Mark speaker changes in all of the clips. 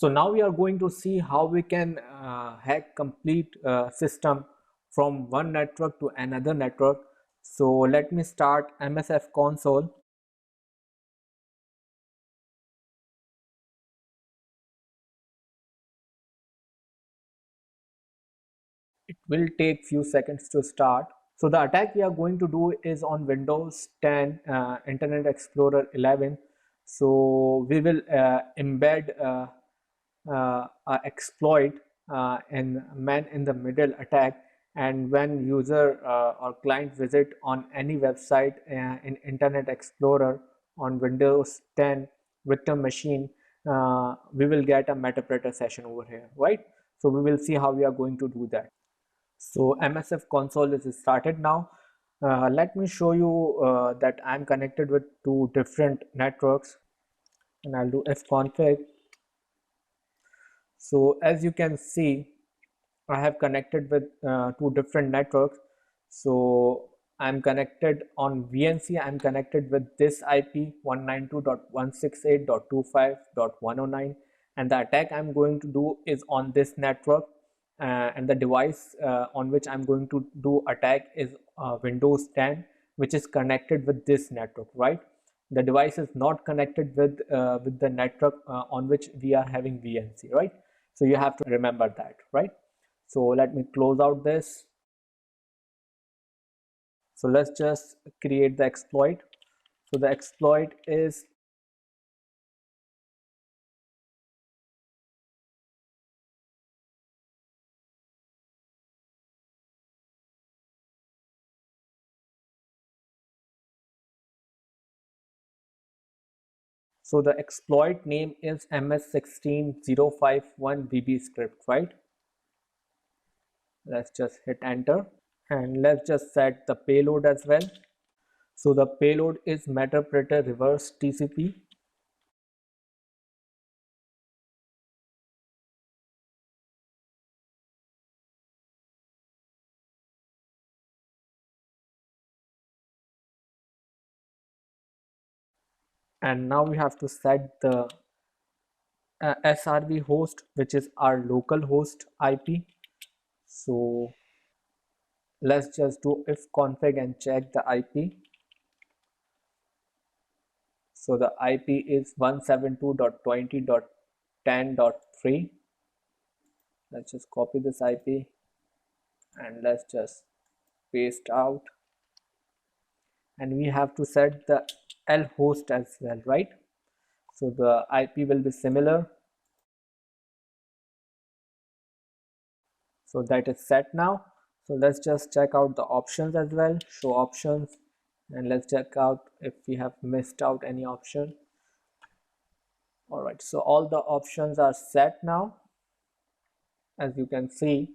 Speaker 1: So now we are going to see how we can hack complete system from one network to another network. So let me start MSF console. It will take few seconds to start. So the attack we are going to do is on Windows 10, Internet Explorer 11. So we will embed a exploit in man in the middle attack, and when user or client visit on any website in Internet Explorer on Windows 10 victim machine, we will get a Metapredator session over here, right? So we will see how we are going to do that. So MSF console is started now. Let me show you that I'm connected with two different networks, and I'll do fconfig. So as you can see, I have connected with two different networks. So I'm connected on VNC. I'm connected with this IP 192.168.25.109, and the attack I'm going to do is on this network. And the device on which I'm going to do attack is Windows 10, which is connected with this network, right? The device is not connected with the network on which we are having VNC, right? So you have to remember that, right? So let me close out this. So let's just create the exploit. So the exploit is so the exploit name is ms16051 script, right? Let's just hit enter, and let's just set the payload as well. So the payload is Metapredator reverse TCP. And now we have to set the SRV host, which is our local host IP. So let's just do ifconfig and check the IP. So the IP is 172.20.10.3. Let's just copy this IP and let's just paste out. And we have to set the L host as well, right? So the IP will be similar. So that is set now. So let's just check out the options as well. Show options, and let's check out if we have missed out any option. All right, so all the options are set now, as you can see.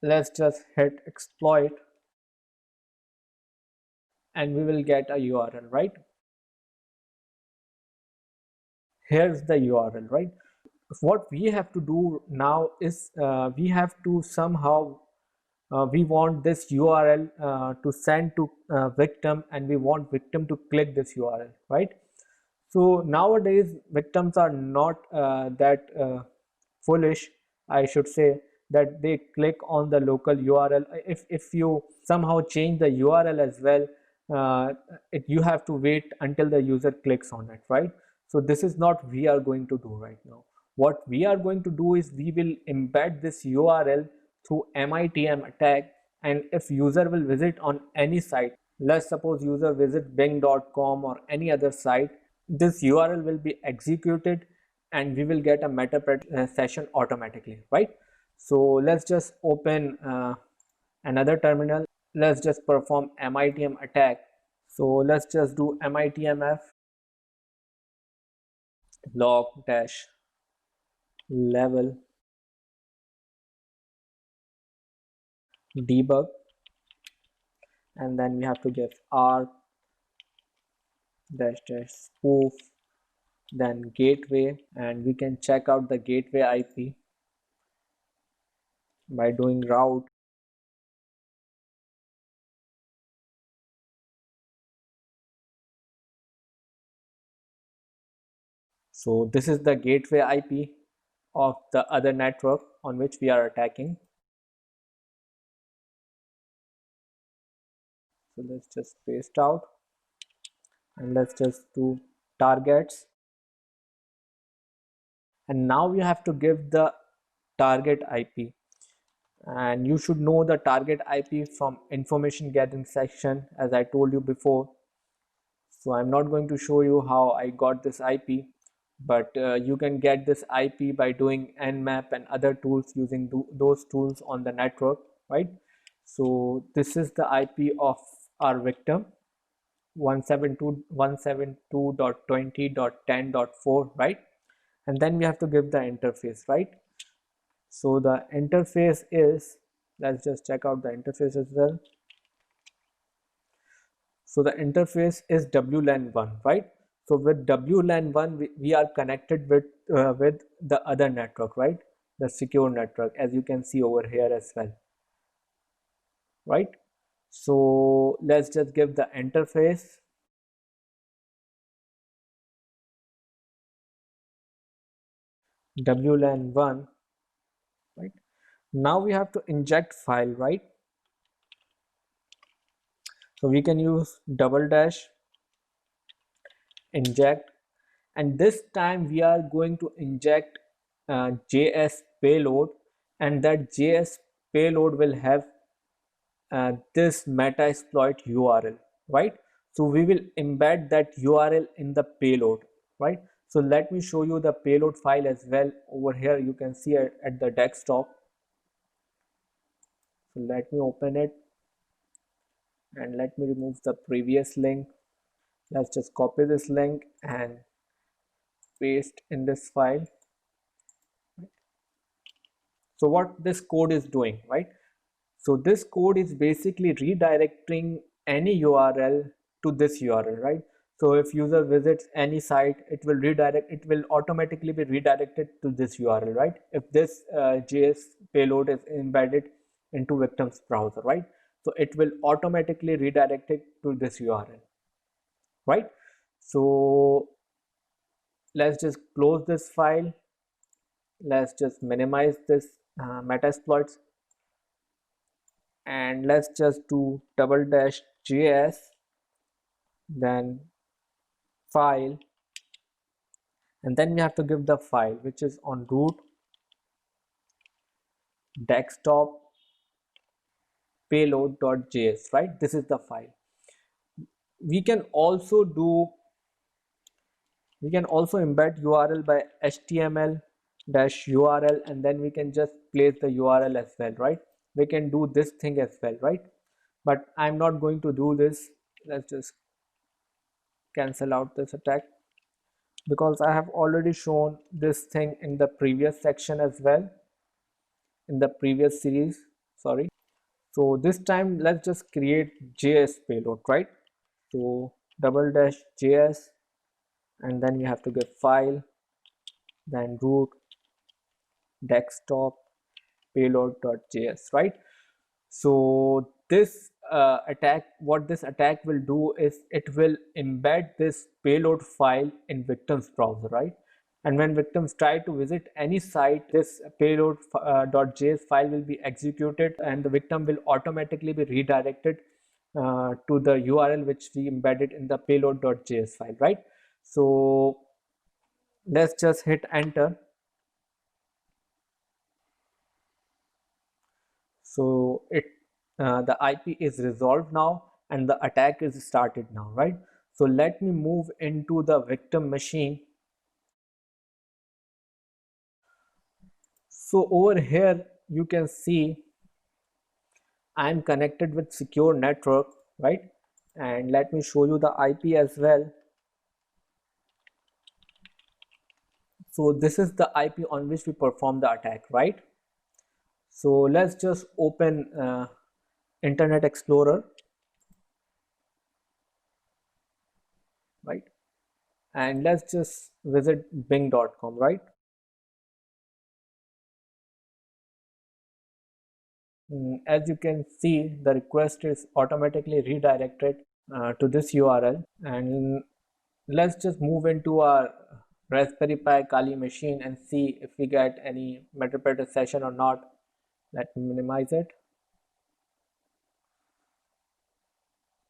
Speaker 1: Let's just hit exploit and we will get a URL, right? Here's the URL, right? What we have to do now is we have to somehow we want this URL to send to victim, and we want victim to click this URL, right? So nowadays victims are not that foolish, I should say, that they click on the local URL. If you somehow change the URL as well, you have to wait until the user clicks on it, right? So this is not we are going to do right now. What we are going to do is we will embed this URL through MITM attack, and if user will visit on any site, let's suppose user visit bing.com or any other site, this URL will be executed and we will get a Metapredator session automatically, right? So let's just open another terminal. Let's just perform MITM attack. So let's just do MITMF log dash level debug, and then we have to give r dash dash spoof, then gateway, and we can check out the gateway IP by doing route. So this is the gateway IP of the other network on which we are attacking. So let's just paste out and let's just do targets. And now you have to give the target IP, and you should know the target IP from information gathering section, as I told you before. So I'm not going to show you how I got this IP, but you can get this IP by doing Nmap and other tools, using those tools on the network, right? So this is the IP of our victim, 172.20.10.4, right? And then we have to give the interface, right? So the interface is, let's just check out the interface as well. So the interface is WLAN1, right? So with WLAN1, we are connected with the other network, right? The secure network, as you can see over here as well, right? So let's just give the interface. WLAN1, right? Now we have to inject file, right? So we can use double dash inject, and this time we are going to inject JS payload, and that JS payload will have this Metasploit URL, right? So we will embed that URL in the payload, right? So let me show you the payload file as well. Over here you can see it at the desktop. So let me open it and let me remove the previous link. Let's just copy this link and paste in this file. So what this code is doing, right? So this code is basically redirecting any URL to this URL, right? So if user visits any site, it will automatically be redirected to this URL, right? If this JS payload is embedded into victim's browser, right? So it will automatically redirect it to this URL, right? So let's just close this file. Let's just minimize this Metasploits, and let's just do double dash JS, then file, and then we have to give the file which is on root desktop payload.js, right? This is the file. We can also embed URL by HTML dash URL, and then we can just place the URL as well, right? We can do this thing as well, right? But I'm not going to do this. Let's just cancel out this attack, because I have already shown this thing in the previous section as well, in the previous series, sorry. So this time let's just create JS payload, right? So double dash JS, and then we have to give file, then root desktop payload.js, right? So this what this attack will do is it will embed this payload file in victim's browser, right? And when victims try to visit any site, this payload.js file will be executed, and the victim will automatically be redirected to the URL which we embedded in the payload.js file, right? So let's just hit enter. So the IP is resolved now and the attack is started now, right? So let me move into the victim machine. So over here you can see I am connected with secure network, right? And let me show you the IP as well. So this is the IP on which we perform the attack, right? So let's just open Internet Explorer, right? And let's just visit bing.com, right? As you can see, the request is automatically redirected to this URL, and let's just move into our Raspberry Pi Kali machine and see if we get any Meterpreter session or not. Let me minimize it.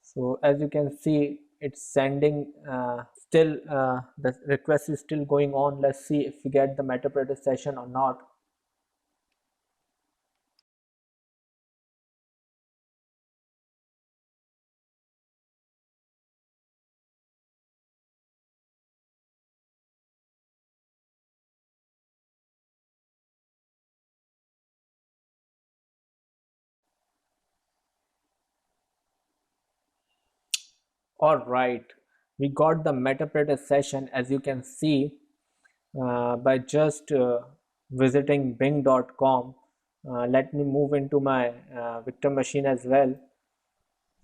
Speaker 1: So as you can see, it's sending still the request is still going on. Let's see if we get the Meterpreter session or not. All right, we got the Meterpreter session, as you can see, by just visiting bing.com. Let me move into my Victor machine as well.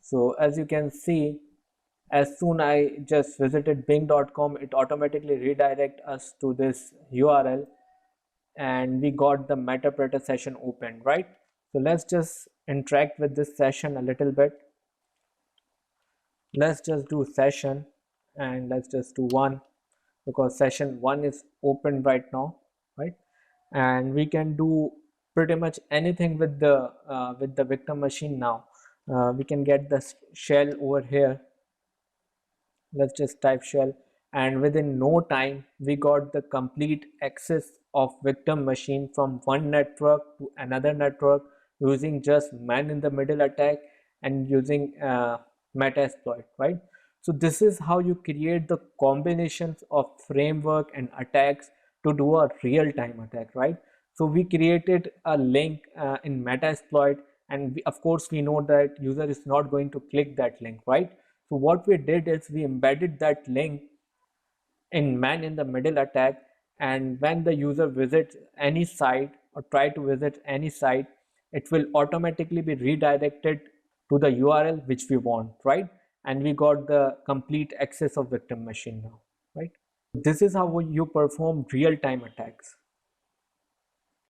Speaker 1: So as you can see, as soon I just visited bing.com, it automatically redirect us to this URL and we got the Meterpreter session open, right? So let's just interact with this session a little bit. Let's just do session and let's just do one, because session one is open right now, right? And we can do pretty much anything with the Victor machine now. We can get the shell over here. Let's just type shell, and within no time we got the complete access of victim machine from one network to another network using just man in the middle attack and using Metasploit, right? So this is how you create the combinations of framework and attacks to do a real-time attack, right? So we created a link in Metasploit, and of course we know that user is not going to click that link, right? So what we did is we embedded that link in man in the middle attack, and when the user visits any site or try to visit any site, it will automatically be redirected to the URL which we want, right? And we got the complete access of victim machine now, right? This is how you perform real-time attacks.